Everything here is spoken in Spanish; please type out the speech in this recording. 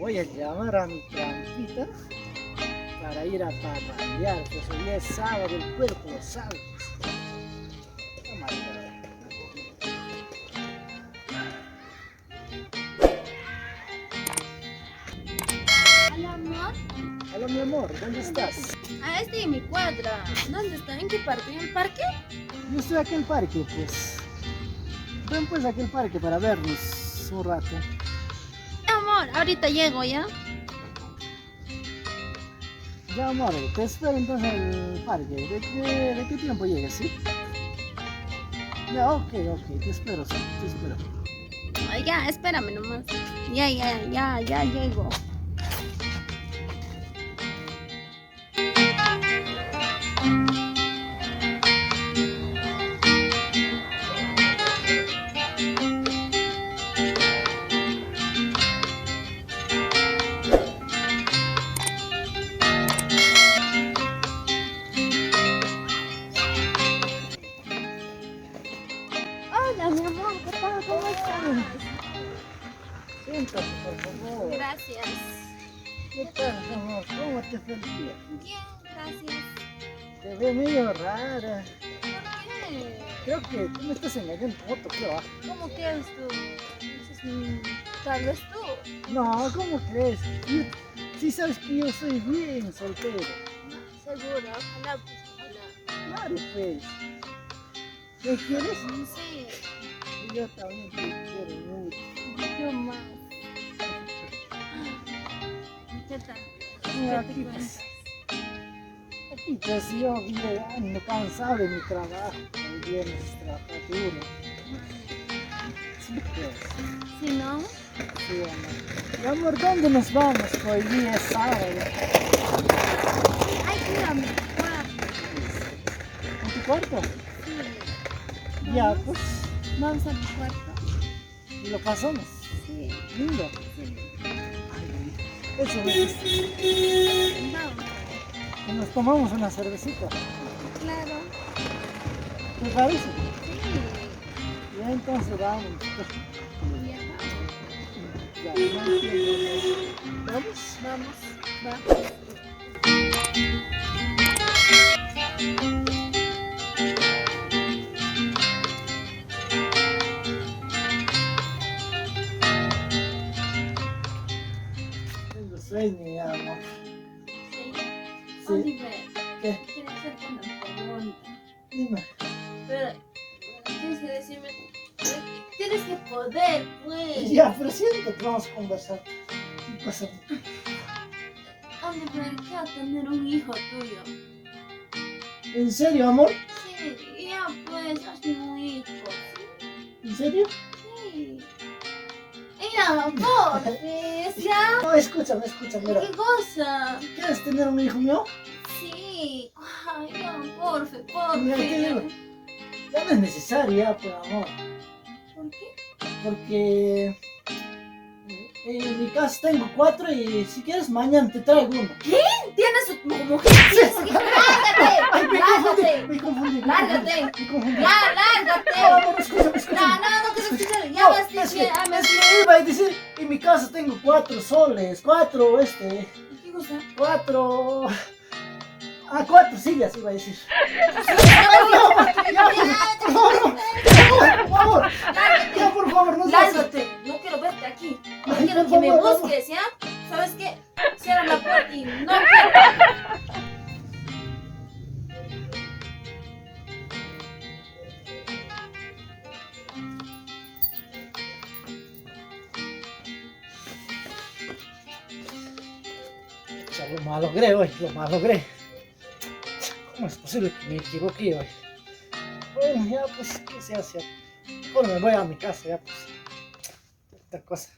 voy a llamar a mi trampita para ir a parrandear, pues hoy es sábado, el cuerpo lo sabe. Toma, Hola, amor. hola mi amor, ¿dónde estás? Ah, estoy en mi cuadra. ¿Dónde está? ¿En qué parque? ¿En el parque? Yo estoy aquí en el parque, pues. Ven pues aquí al parque para vernos un rato. Amor, ahorita llego, ¿ya? Ya amor, te espero entonces en el parque. ¿De qué tiempo llegas, sí? Ya, ok, te espero, sí, te espero. Ay, ya, espérame nomás. Ya llego. Hola, mi amor, ¿qué tal? ¿Cómo estás? Siéntate, por favor. Gracias. ¿Qué tal, amor? ¿Cómo te fue el día? Bien, gracias. Te ve medio rara. ¿Por qué? Creo que tú me estás engañando con otro, creo. ¿Cómo crees tú? Tal vez tú. No, ¿cómo crees? Sí sabes que yo soy bien soltero. Seguro, ojalá, pues, ojalá. Claro, pues. ¿Qué quieres? Sí, Yo también te quiero mucho. yo más. ¿Qué tal? Y ¿Qué te aquí cuentas? aquí pues yo ando cansado de mi trabajo. El viernes trabajo duro. Sí, pues. Si no, Sí, amor. Y amor, ¿dónde nos vamos? Hoy día es sábado. hay que ir a mi cuarto. ¿En tu cuarto? Sí. Ya, ¿Vamos? pues. Vamos a mi cuarto. Y lo pasamos. Sí, Lindo. sí. Ay, eso me dice. Vamos. Y nos tomamos una cervecita. Claro. ¿Te parece? Sí. Ya entonces vamos. Viajamos. Ya, no entiendo. ¿Vamos? Vamos. Vamos. Tengo sueño ya, amor. Sí. Sí. Oliver, ¿Qué? quiero hacerte una pregunta. Dime. Pero tienes que decirme. Tienes que poder, pues. Ya, pero siéntate, vamos a conversar. ¿Qué pasa? Oliver, quiero tener un hijo tuyo. ¿En serio, amor? Sí, ya pues, hazme un hijo. ¿En serio? Sí. Mira, porfis, ya. No, escúchame, mira. ¿Qué cosa? ¿Quieres tener un hijo mío? Sí. Ay, ya, porfe, Mira, te digo, porfe. ya no es necesario, ya, pues, amor. ¿Por qué? Porque en mi casa tengo 4 y si quieres mañana te traigo uno. ¿Tienes mujer? Ay, ¡Lárgate! me confundí. ¡Lárgate! Me confundí. ¡Ya, No, lárgate! amor, escúchame. No quiero escuchar. Ya No, vas es que diciendo. iba a decir, en mi casa tengo 4 soles, 4, ¿Qué cosa? 4... 4 sillas iba a decir. Ya, por favor, no seas... Lárgate. No quiero verte aquí. No Ay, quiero por que me favor, busques, ¿ya? ¿Sabes qué? Cierra la puerta y no quiero. Ya lo malogré hoy, lo malogré. ¿Cómo es posible que me equivoqué hoy? Bueno, ya pues, ¿qué se hace? Mejor me voy a mi casa, ya pues. Otra cosa.